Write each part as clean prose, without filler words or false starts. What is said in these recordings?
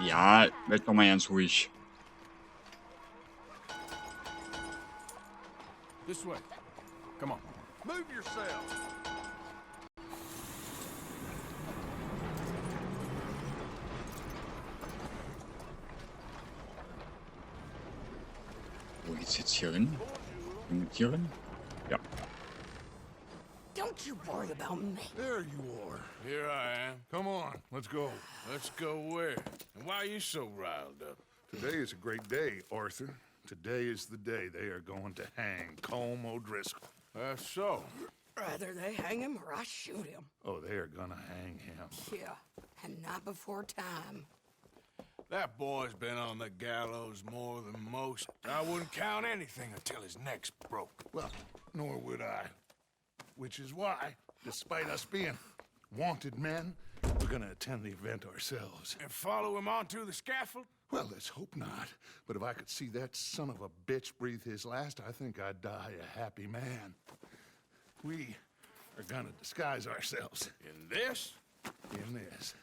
Ja, werd doch mal ganz ruhig. This way. Come on. Move yourself. Wo geht's jetzt hier hin? Hier hin? Ja. Don't you worry about me. There you are. Here I am. Come on, let's go. Let's go where? And why are you so riled up? Today is a great day, Arthur. Today is the day they are going to hang Colm O'Driscoll. That's so. Rather they hang him or I shoot him. Oh, they are gonna hang him. Yeah, and not before time. That boy's been on the gallows more than most. I wouldn't count anything until his neck's broke. Well, nor would I. Which is why, despite us being wanted men, we're gonna attend the event ourselves. And follow him onto the scaffold? Well, let's hope not. But if I could see that son of a bitch breathe his last, I think I'd die a happy man. We are gonna disguise ourselves In this? in this.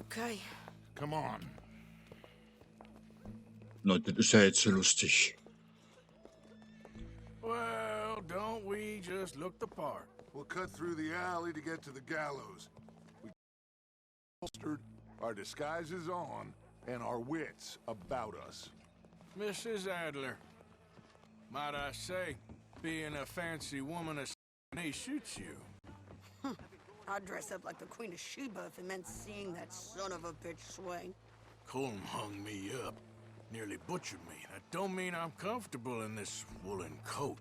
Okay. Come on. Na, das ist ja jetzt so lustig. Well, don't we just look the part? We'll cut through the alley to get to the gallows. We holstered, our disguises on, and our wits about us. Mrs. Adler, might I say, being a fancy woman of he shoots you. I'd dress up like the Queen of Sheba if it meant seeing that son of a bitch swing. Colm hung me up, nearly butchered me. That don't mean I'm comfortable in this woolen coat.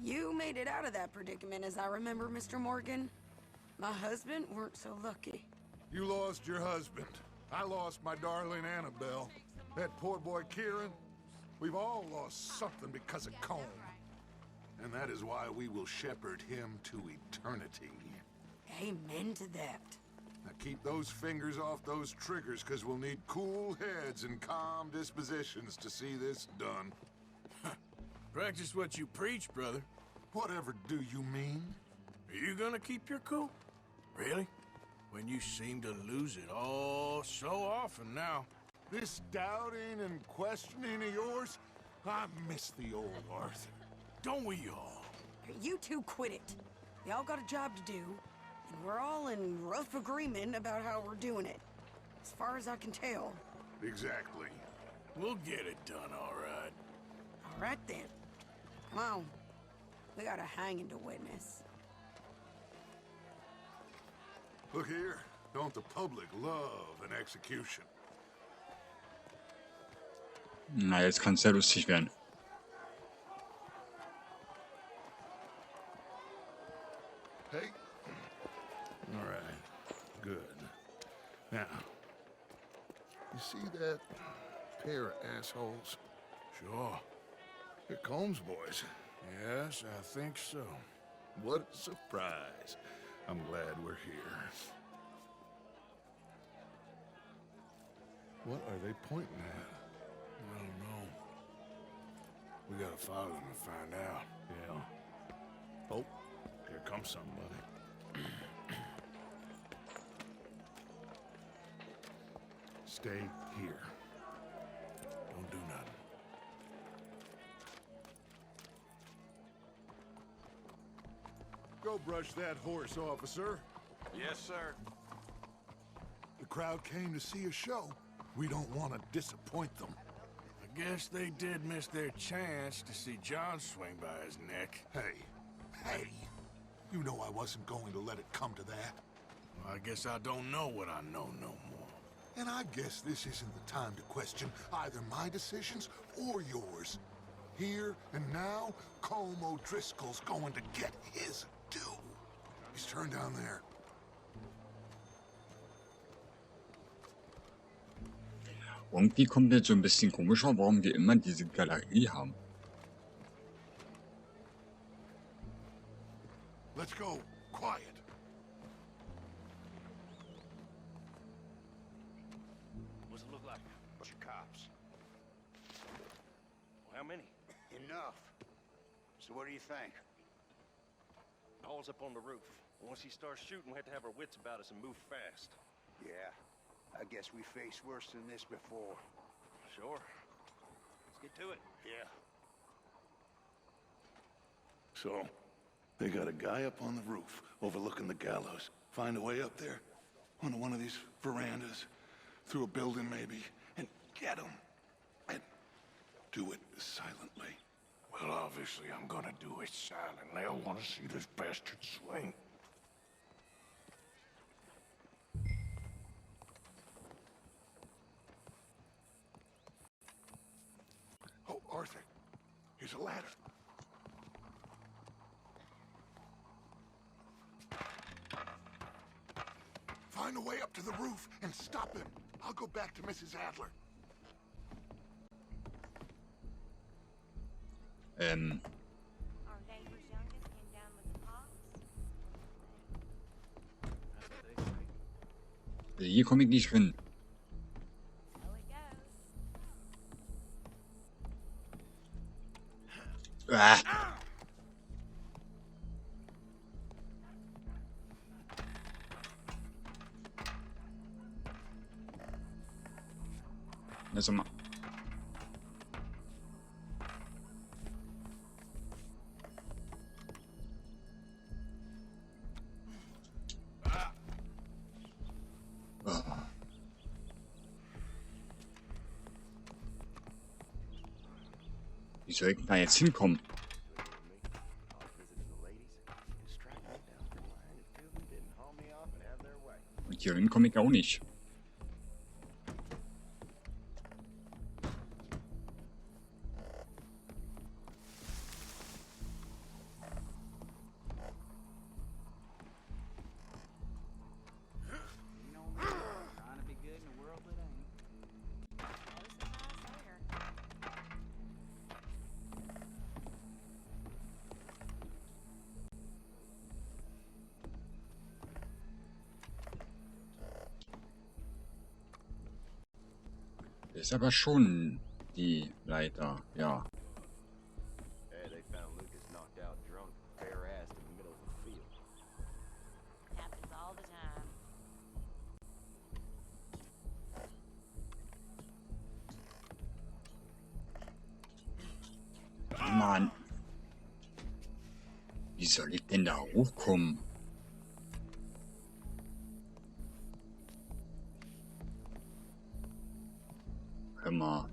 You made it out of that predicament, as I remember, Mr. Morgan. My husband weren't so lucky. You lost your husband. I lost my darling Annabelle. That poor boy Kieran. We've all lost something because of Colm. And that is why we will shepherd him to eternity. Amen to that. Now keep those fingers off those triggers, because we'll need cool heads and calm dispositions to see this done. Practice what you preach, brother. Whatever do you mean? Are you gonna keep your cool? Really? When you seem to lose it all so often now. This doubting and questioning of yours, I miss the old Arthur. Don't we all? You two quit it. Y'all got a job to do, and we're all in rough agreement about how we're doing it. As far as I can tell. Exactly. We'll get it done, all right. All right then. Come on. We got a hanging to witness. Look here. Don't the public love an execution? Na, jetzt kann es sehr lustig werden. Hey. All right. Good. Now, you see that pair of assholes? Sure. They're Colm's boys. Yes, I think so. What a surprise. I'm glad we're here. What are they pointing at? I don't know. We gotta follow them and find out. Yeah. Oh, here comes somebody. Stay here. Don't do nothing. Go brush that horse, officer. Yes, sir. The crowd came to see a show. We don't want to disappoint them. I guess they did miss their chance to see John swing by his neck. Hey, you know I wasn't going to let it come to that. Well, I guess I don't know what I know no more. And I guess this isn't the time to question either my decisions or yours. Here and now, Colm O'Driscoll's going to get his due. He's turned down there. Irgendwie kommt mir so ein bisschen komisch vor, warum wir immer diese Galerie haben. Let's go. Quiet. What's it look like? Bunch of cops. Well, how many? Enough. So what do you think? Paul's up on the roof. Once he starts shooting, we have to have our wits about us and move fast. Yeah, I guess we faced worse than this before. Sure. Let's get to it. Yeah. So, they got a guy up on the roof overlooking the gallows. Find a way up there, onto one of these verandas, through a building maybe, and get him. And do it silently. Well, obviously, I'm gonna do it silently. I want to see this bastard swing. Oh, Arthur, here's a ladder. Find a way up to the roof and stop him. I'll go back to Mrs. Adler. Our neighbor's youngest came down with the pox. That's what they say. Hier komme ich nicht rein. So it goes. Ah. Na, sag mal. Wie soll ich denn da jetzt hinkommen? Und hierhin komme ich auch nicht. You know me, trying to be good in a world that ain't. That was the nice air. Das ist aber schon die Leiter, ja. Hey, they found Lucas knocked out drunk, bare-assed in the middle of the field. Happens all the time. Mann. Wie soll ich denn da hochkommen? Hör mal.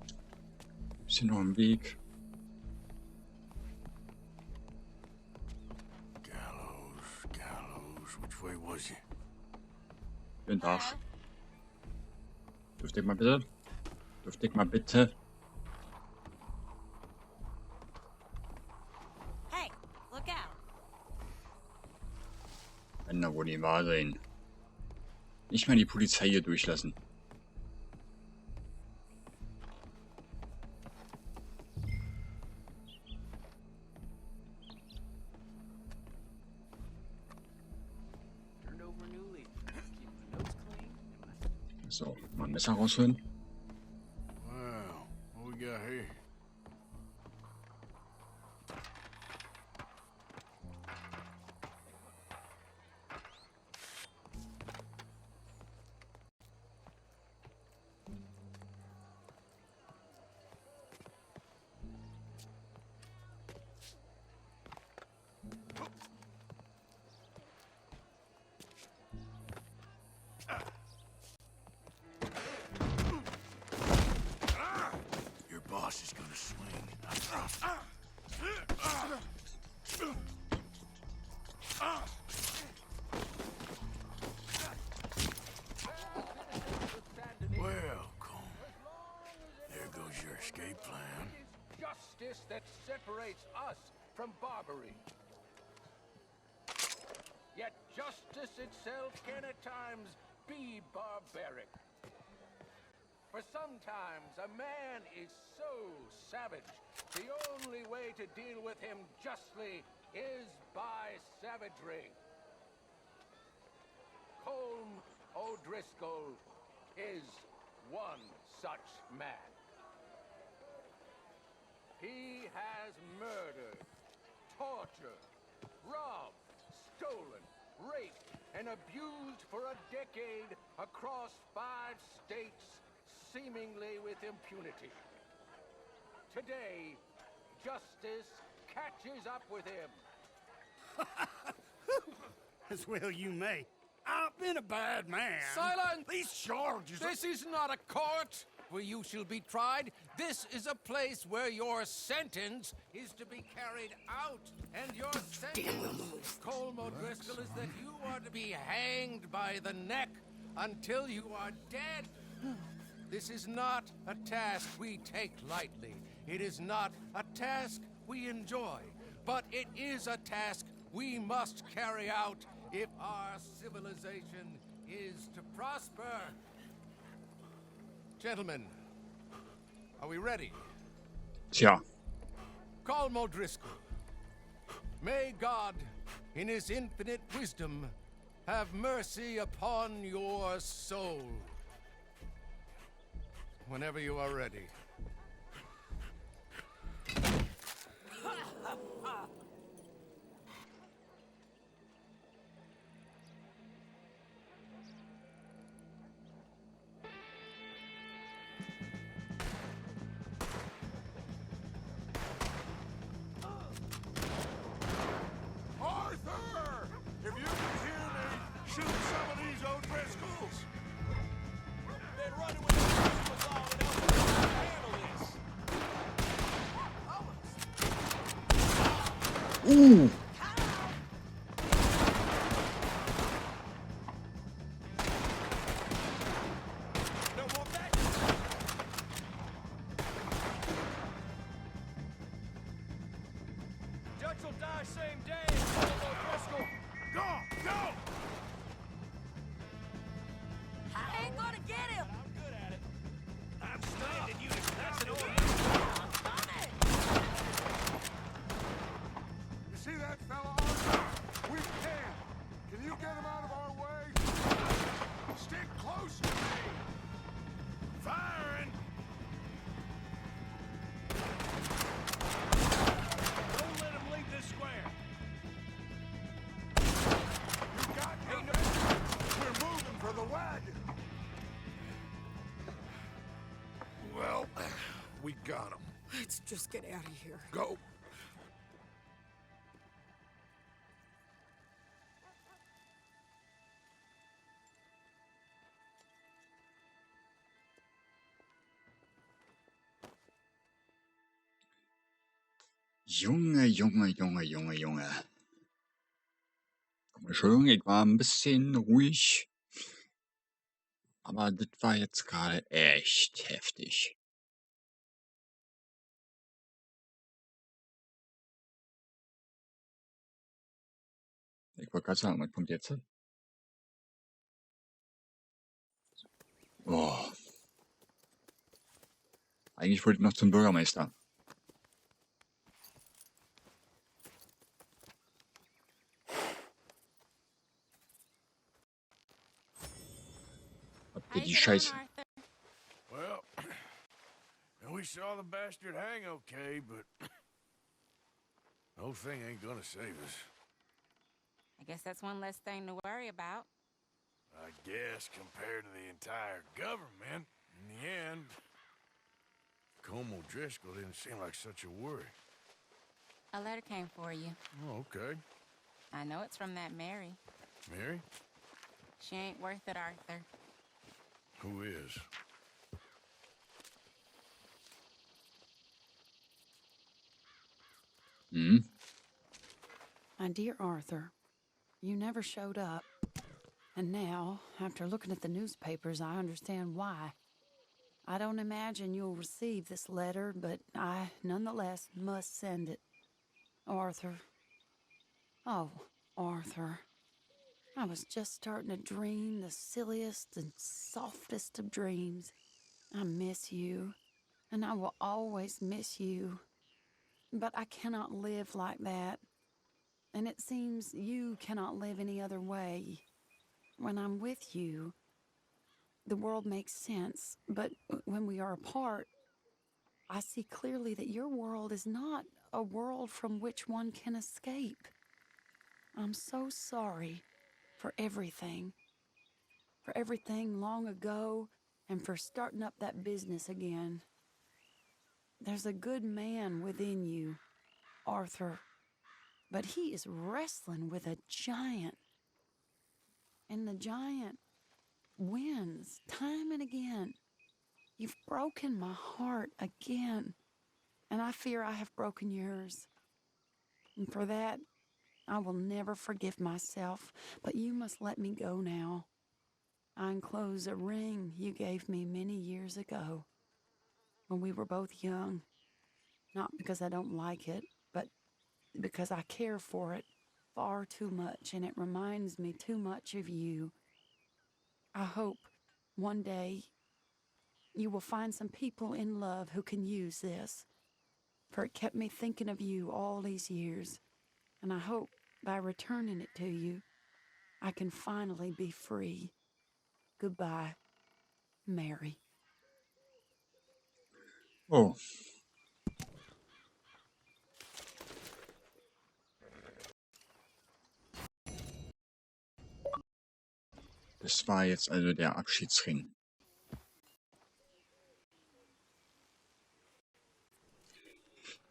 Ist hier noch ein Weg? Gallows. Which way was he? Guten Tag. Dürfte ich mal bitte? Dürfte ich mal bitte? Hey, look out. Kann da wohl nicht wahr sein. Nicht mal die Polizei hier durchlassen. Turned over a new leaf. Keep my notes clean and my So, mal ein Messer rausholen. Wow, what we got here? Your boss is gonna swing. Well, Cole, there goes your escape plan. Justice that separates us from barbary. Yet justice itself can at times be barbaric. For sometimes a man is so savage, the only way to deal with him justly is by savagery. Colm O'Driscoll is one such man. He has murdered, tortured, robbed, stolen, raped, and abused for a decade across 5 states, seemingly with impunity. Today, justice catches up with him. As well you may. I've been a bad man. Silence! These charges are... This is not a court where you shall be tried. This is a place where your sentence is to be carried out. And your sentence, Colm O'Driscoll, is that you are to be hanged by the neck until you are dead. This is not a task we take lightly. It is not a task we enjoy. But it is a task we must carry out if our civilization is to prosper. Gentlemen, are we ready? Tja. Colm O'Driscoll, may God, in his infinite wisdom, have mercy upon your soul. Whenever you are ready. Arthur! If you can hear me, shoot some of these O'Driscolls! Been running with the all and handle this. Ooh. No more back. Judge will die same day. O'Driscoll. Go! Go! I ain't gonna get him. I'm good at it. I'm standing you. That's an order. I'm coming. You see that fella, Arthur? We can! Can you get him out of our way? Stick close to me! Firing! Don't let him leave this square. You got me! We're moving for the wagon! Well, we got him. Let's just get out of here. Go! Junge, Junge, Junge, Junge, Junge. Entschuldigung, ich war ein bisschen ruhig. Aber das war jetzt gerade echt heftig. Ich wollte gerade sagen, was kommt jetzt? Oh. Eigentlich wollte ich noch zum Bürgermeister. Habt ihr die Scheiße? Well, we saw the bastard hang okay, but the whole thing ain't gonna save us. I guess that's one less thing to worry about. I guess compared to the entire government, in the end, Colm O'Driscoll didn't seem like such a worry. A letter came for you. Oh, okay. I know it's from that Mary. Mary? She ain't worth it, Arthur. Who is? Hmm? My dear Arthur, you never showed up. And now, after looking at the newspapers, I understand why. I don't imagine you'll receive this letter, but I, nonetheless, must send it. Arthur. Oh, Arthur. I was just starting to dream the silliest and softest of dreams. I miss you, and I will always miss you. But I cannot live like that. And it seems you cannot live any other way. When I'm with you, the world makes sense. But when we are apart, I see clearly that your world is not a world from which one can escape. I'm so sorry for everything long ago, and for starting up that business again. There's a good man within you, Arthur, but he is wrestling with a giant. And the giant wins time and again. You've broken my heart again, and I fear I have broken yours. And for that, I will never forgive myself, but you must let me go now. I enclose a ring you gave me many years ago, when we were both young. Not because I don't like it, but because I care for it far too much, and it reminds me too much of you. I hope one day you will find some people in love who can use this, for it kept me thinking of you all these years, and I hope by returning it to you, I can finally be free. Goodbye, Mary. Oh. Das war jetzt also der Abschiedsring.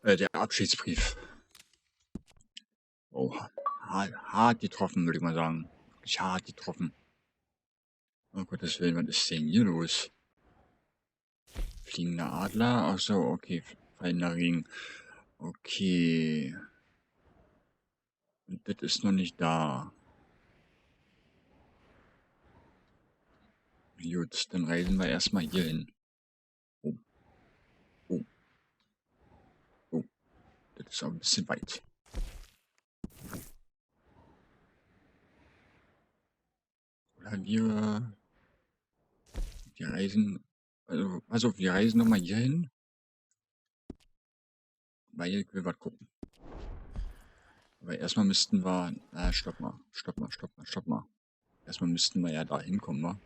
Der Abschiedsbrief. Oh, hart getroffen, würde ich mal sagen. Wirklich hart getroffen. Oh Gottes Willen, was ist denn hier los? Fliegender Adler? Achso, okay. Fallender Regen. Okay. Und das ist noch nicht da. Gut, dann reisen wir erstmal hier hin. Oh. Oh. Oh. Das ist aber ein bisschen weit. Oder wir reisen. Also wir reisen nochmal hier hin. Weil ich will was gucken. Aber erstmal müssten wir. Stopp mal. Erstmal müssten wir ja da hinkommen, wa?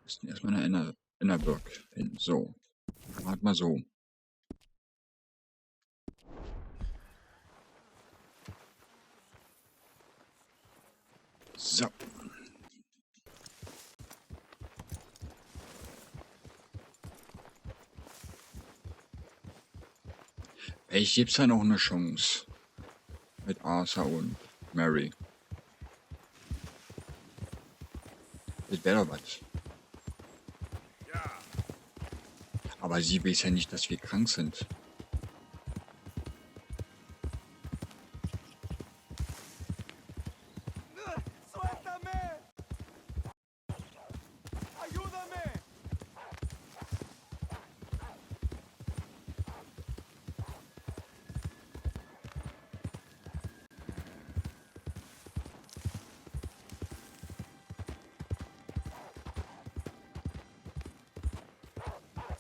Müssten erstmal nach Innerburg hin. So. Warte mal so. So. Ich gebe es ja noch eine Chance. Mit Arthur und Mary. Das wäre doch was. Aber sie weiß ja nicht, dass wir krank sind.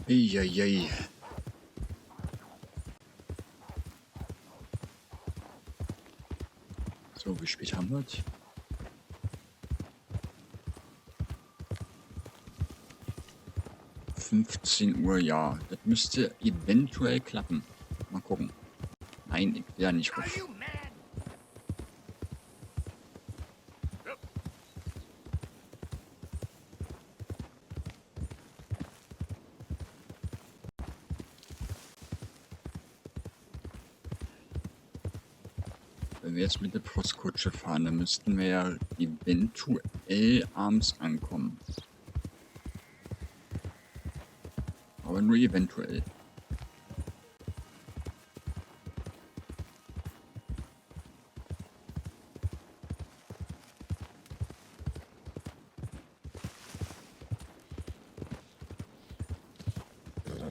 Eieiei. So, wie spät haben wir es? 15 Uhr, ja. Das müsste eventuell klappen. Mal gucken. Nein, ich will ja nicht raus. Wenn wir jetzt mit der Postkutsche fahren, dann müssten wir ja eventuell abends ankommen. Aber nur eventuell.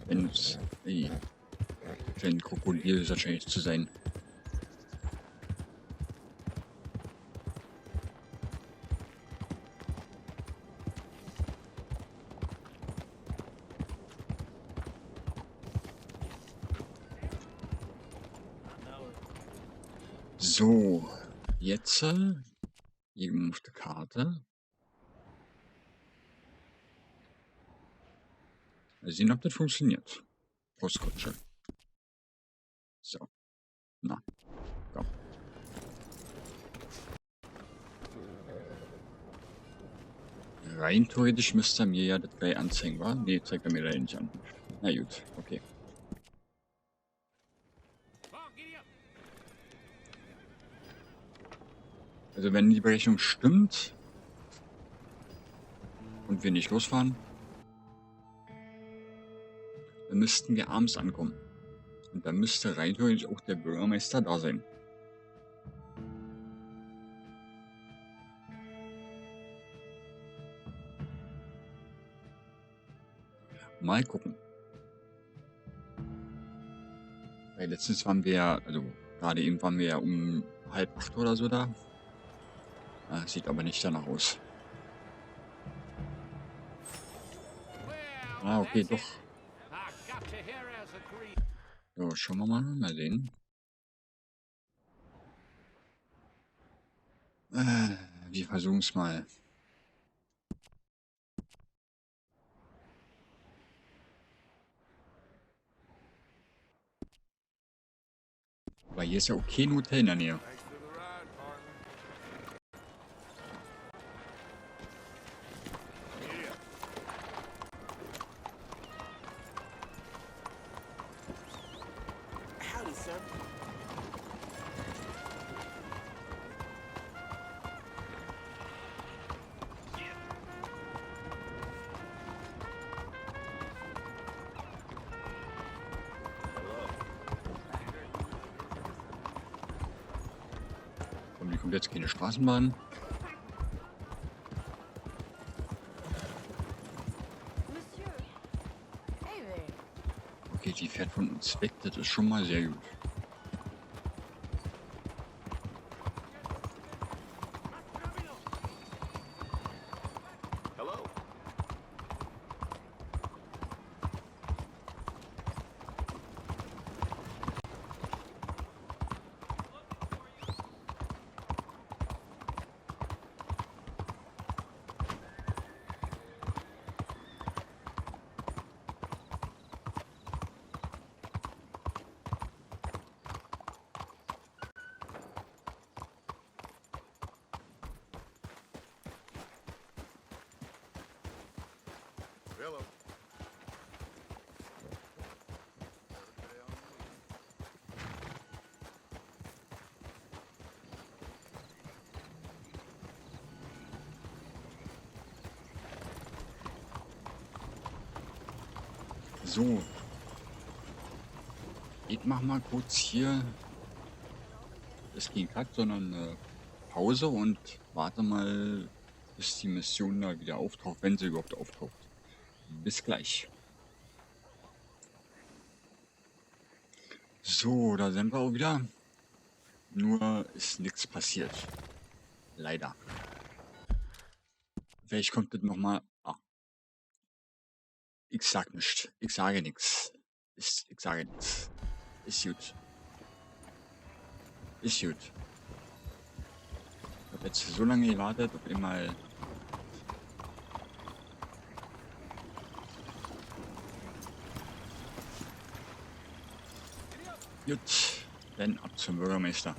Wenn es ein Krokodil ist wahrscheinlich zu sein. So, jetzt eben auf der Karte. Mal sehen, ob das funktioniert. Postkutsche. So. Na, komm. Rein theoretisch müsste er mir ja das gleich anzeigen, wa? Nee, zeigt er mir leider nicht an. Na gut, okay. Also wenn die Berechnung stimmt und wir nicht losfahren, dann müssten wir abends ankommen. Und dann müsste rein theoretisch auch der Bürgermeister da sein. Mal gucken. Weil letztens waren wir ja, also gerade eben waren wir ja um 7:30 oder so da. Sieht aber nicht danach aus. Okay, doch. So, schauen wir mal sehen. Wir versuchen es mal. Aber hier ist ja okay ein Hotel in der Nähe. Und hier kommt jetzt keine Straßenbahn. Okay, die fährt von uns weg, das ist schon mal sehr gut. Hello. So. Ich mach mal kurz hier. Das ist kein Cut, sondern eine Pause und warte mal, bis die Mission da wieder auftaucht, wenn sie überhaupt auftaucht. Bis gleich. So, da sind wir auch wieder. Nur ist nichts passiert. Leider. Vielleicht kommt das nochmal. Ich sag nichts. Ich sage nichts. Ich sage nichts. Ist gut. Ist gut. Ich habe jetzt so lange gewartet, auf einmal. Gut, dann ab zum Bürgermeister.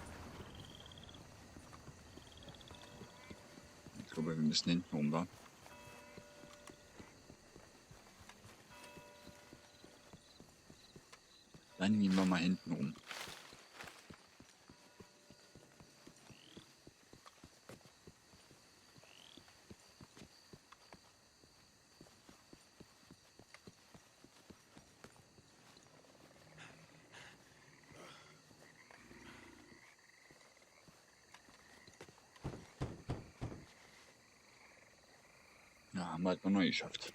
Ich glaube, wir müssen hinten rum, wa? Dann gehen wir mal hinten rum. Ja, haben wir halt noch neu geschafft.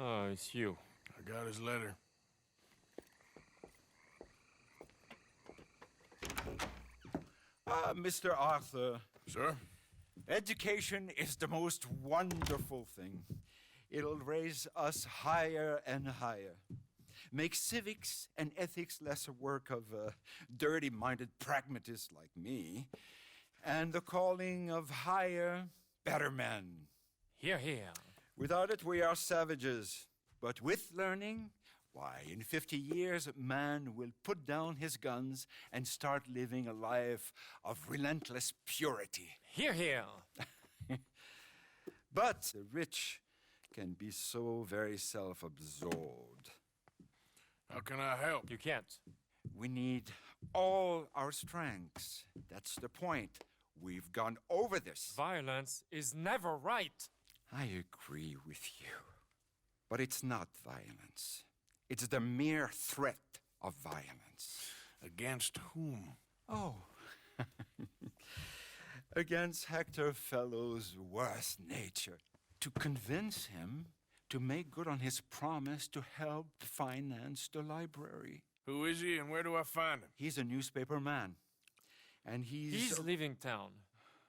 Oh, it's you. I got his letter. Mr. Arthur. Sir? Education is the most wonderful thing. It'll raise us higher and higher. Make civics and ethics less a work of dirty-minded pragmatists like me, and the calling of higher, better men. Here, here. Without it, we are savages. But with learning, why, in 50 years, man will put down his guns and start living a life of relentless purity. Here, here. But the rich can be so very self-absorbed. How can I help? You can't. We need all our strengths. That's the point. We've gone over this. Violence is never right. I agree with you. But it's not violence. It's the mere threat of violence. Against whom? Oh. Against Hector Fellow's worst nature. To convince him to make good on his promise to help finance the library. Who is he and where do I find him? He's a newspaper man. And He's leaving town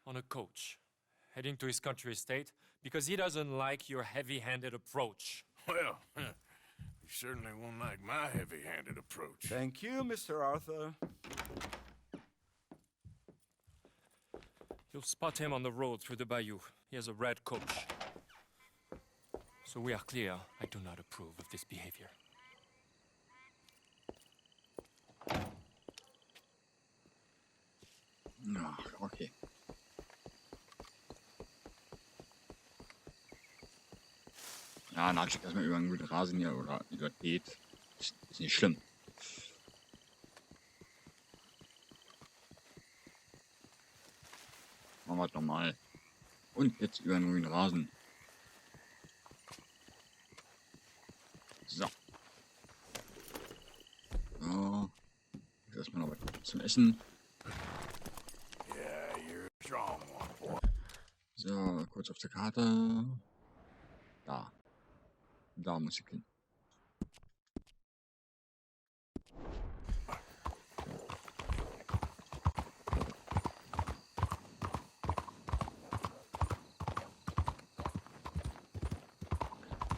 on a coach, heading to his country estate because he doesn't like your heavy-handed approach. Well, you certainly won't like my heavy-handed approach. Thank you, Mr. Arthur. You'll spot him on the road through the bayou. He has a red coach. So we are clear, I do not approve of this behavior. Ach, okay. Ja, dann hatte ich erstmal über einen guten Rasen hier oder über das Beet. Ist nicht schlimm. Machen wir es nochmal. Und jetzt über einen grünen Rasen. So. So. Jetzt erstmal noch was zum Essen. Yeah, you're a strong one, boy. So, kurz auf der Karte. Da. Da muss ich hin.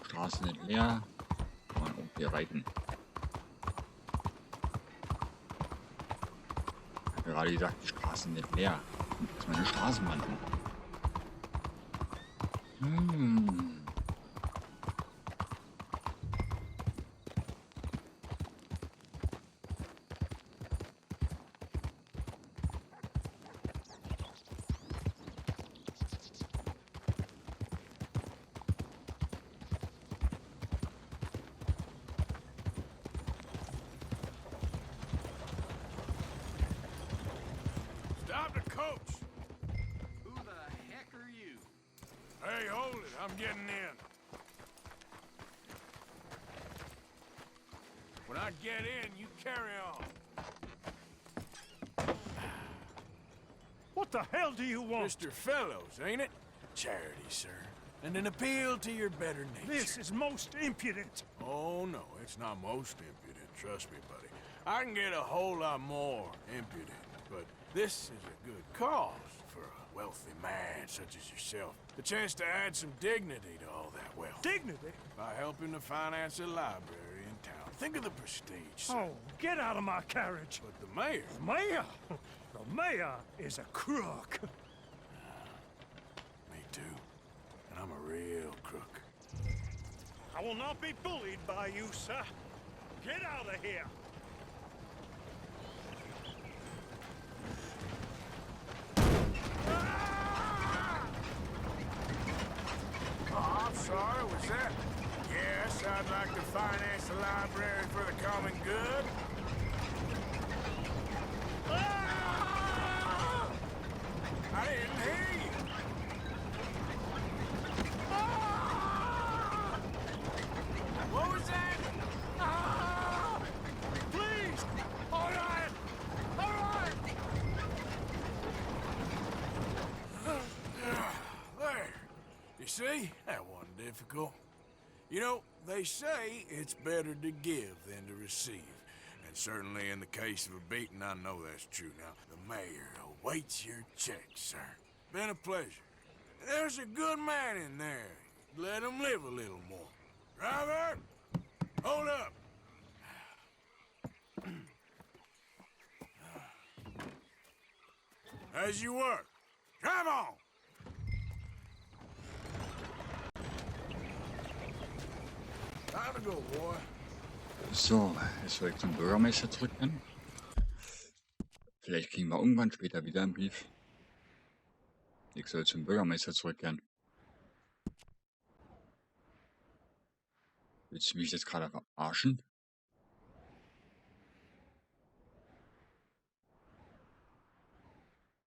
Straßen sind leer. Kann man irgendwie reiten. Ich habe gerade gesagt, die Straßen sind leer. Das ist meine Straßenbahn. Stop the coach! Who the heck are you? Hey, hold it. I'm getting in. When I get in, you carry on. What the hell do you want? Mr. Fellows, ain't it? Charity, sir. And an appeal to your better nature. This is most impudent. Oh, no, it's not most impudent. Trust me, buddy. I can get a whole lot more impudent, but this is a good cause for a wealthy man such as yourself. The chance to add some dignity to all that wealth. Dignity? By helping to finance a library in town. Think of the prestige, sir. Oh, get out of my carriage. But the mayor... The mayor? The mayor is a crook. Me too. And I'm a real crook. I will not be bullied by you, sir. Get out of here. Oh, I'm sorry, was that? Yes, I'd like to finance the library for the common good. Ah! I didn't hear you. Ah! What was that? Ah! Please! All right! All right! There. You see? That wasn't difficult. You know, they say it's better to give than to receive. And certainly in the case of a beating, I know that's true. Now, the mayor awaits your check, sir. Been a pleasure. There's a good man in there. Let him live a little more. Driver! Hold up! As you were. Drive on! Time to go, boy. So, jetzt soll ich zum Bürgermeister zurückrennen. Vielleicht kriegen wir irgendwann später wieder einen Brief. Ich soll zum Bürgermeister zurückkehren. Willst du mich jetzt gerade verarschen?